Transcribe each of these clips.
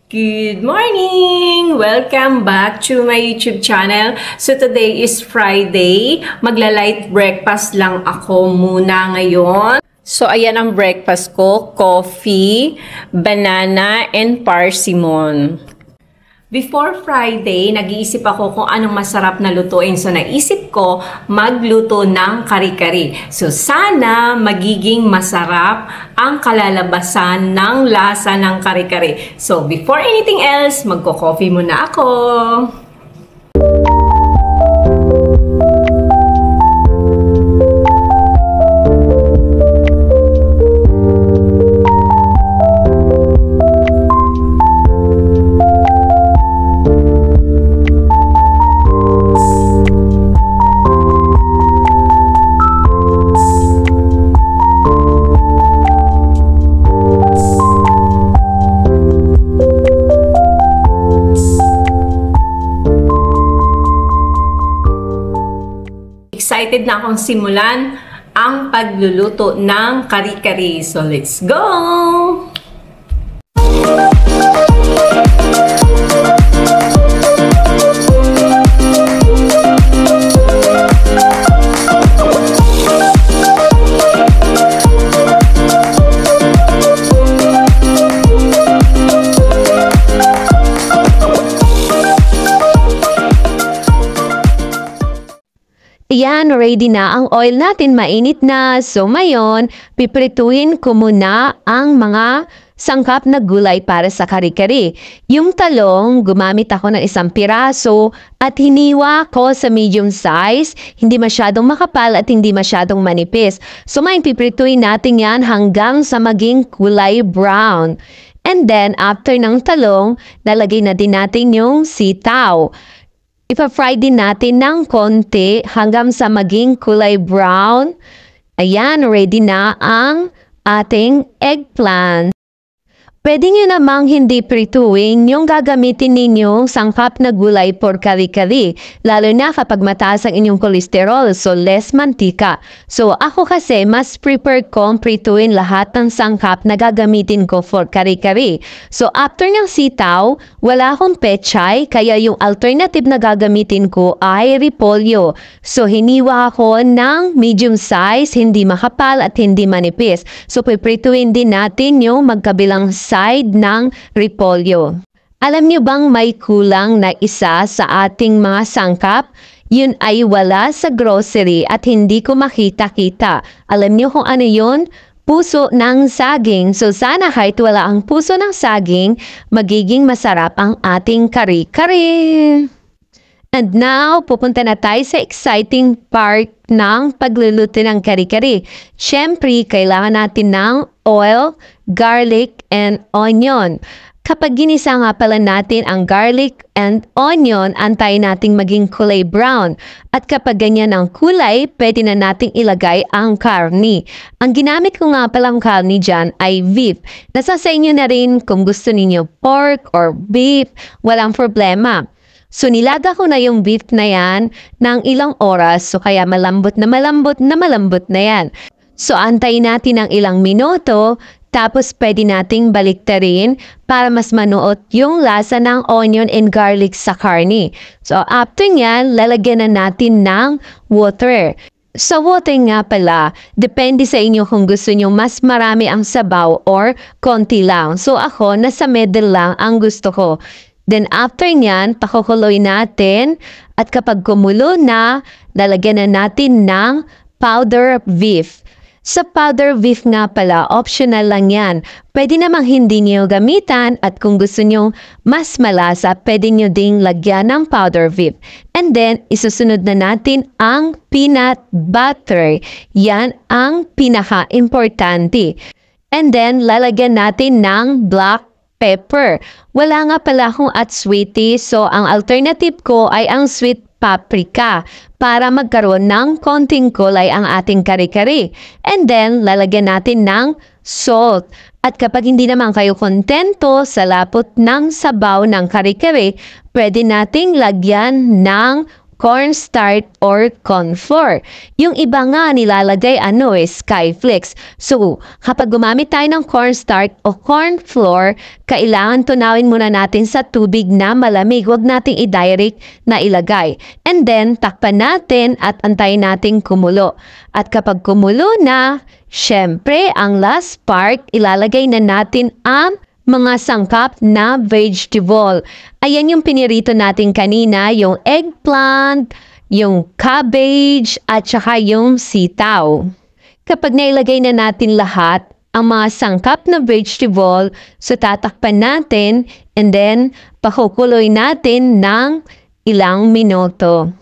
Good morning! Welcome back to my YouTube channel. So today is Friday. Magla-light breakfast lang ako muna ngayon. So ayan ang breakfast ko. Coffee, banana, and parsimon. Before Friday, nag-iisip ako kung anong masarap na lutuin. So, naisip ko magluto ng kari-kari. So, sana magiging masarap ang kalalabasan ng lasa ng kari-kari. So, before anything else, magko-coffee muna ako. Excited na akong simulan ang pagluluto ng kari-kari. So, let's go! Yan, ready na ang oil natin, mainit na. So, ngayon, piprituin ko muna ang mga sangkap na gulay para sa kari-kari. Yung talong, gumamit ako ng isang piraso at hiniwa ko sa medium size, hindi masyadong makapal at hindi masyadong manipis. So, ngayon, piprituin natin yan hanggang sa maging kulay brown. And then, after ng talong, lalagay na din natin yung sitaw. Ipa-fry din natin ng konti hanggang sa maging kulay brown. Ayan, ready na ang ating eggplant. Pwede nyo namang hindi prituin yung gagamitin ninyong sangkap na gulay for kari-kari, lalo na kapag mataas ang inyong kolesterol, so less mantika. So ako kasi mas prefer kong prituin lahat ng sangkap na gagamitin ko for kari-kari. So after ng sitaw, wala akong pechay, kaya yung alternative na gagamitin ko ay repolyo. So hiniwa ako ng medium size, hindi makapal at hindi manipis. So piprituin din natin yung magkabilang side ng repolyo. Alam niyo bang may kulang na isa sa ating mga sangkap? Yun ay wala sa grocery at hindi ko makita-kita. Alam niyo kung ano yun? Puso ng saging. So sana kahit wala ang puso ng saging, magiging masarap ang ating kari-kari. And now, pupunta na tayo sa exciting part ng pagluluto ng kari-kari. Siyempre, kailangan natin ng oil, garlic, and onion. Kapag ginisa nga pala natin ang garlic and onion, antayin nating maging kulay brown. At kapag ganyan ang kulay, pwede na nating ilagay ang karni. Ang ginamit ko nga palang karni dyan ay beef. Nasa sa inyo na rin kung gusto ninyo pork or beef, walang problema. So nilaga ko na yung beef na yan ng ilang oras, so kaya malambot na yan. So antayin natin ng ilang minuto, tapos pwede nating baliktarin para mas manuot yung lasa ng onion and garlic sa karni. So after nyan, lalagyan na natin ng water. Sa water nga pala, depende sa inyo kung gusto nyo mas marami ang sabaw or konti lang. So ako, nasa middle lang ang gusto ko. Then after nyan, pakukuloy natin at kapag kumulo na, lalagyan na natin ng powder beef. Sa powder beef nga pala, optional lang yan. Pwede namang hindi niyo gamitan at kung gusto niyo mas malasa, pwede niyo ding lagyan ng powder beef. And then, isusunod na natin ang peanut butter. Yan ang pinaka-importante. And then, lalagyan natin ng black pepper. Wala nga pala akong sweetie, so ang alternative ko ay ang sweet paprika para magkaroon ng konting kulay ang ating kari-kari. And then, lalagyan natin ng salt. At kapag hindi naman kayo kontento sa lapot ng sabaw ng kari-kari, pwede nating lagyan ng cornstarch or corn flour. Yung iba nga nilalagay Skyflakes. So, kapag gumamit tayo ng cornstarch o corn flour, kailangan tunawin muna natin sa tubig na malamig. Huwag nating i-direct na ilagay. And then, takpan natin at antayin natin kumulo. At kapag kumulo na, syempre, ang last part, ilalagay na natin ang mga sangkap na vegetable. Ayan yung pinirito natin kanina, yung eggplant, yung cabbage, at saka yung sitaw. Kapag nailagay na natin lahat, ang mga sangkap na vegetable, so tatakpan natin, and then pakukuloy natin ng ilang minuto.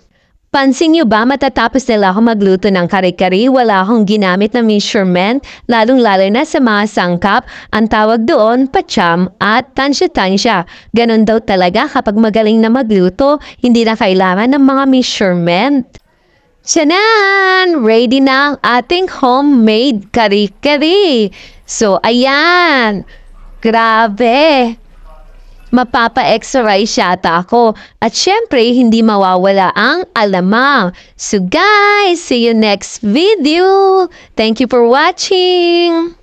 Pansin nyo ba matatapos nila ako magluto ng kare-kare, wala akong ginamit na measurement, lalong-lalo na sa mga sangkap, ang tawag doon, pacham at tansya-tansya. Ganon daw talaga kapag magaling na magluto, hindi na kailangan ng mga measurement. Tiyanan! Ready na ang ating homemade kare-kare. So, ayan! Grabe! Mapapa-exercise yata ako. At syempre, hindi mawawala ang alamang. So guys, see you next video. Thank you for watching.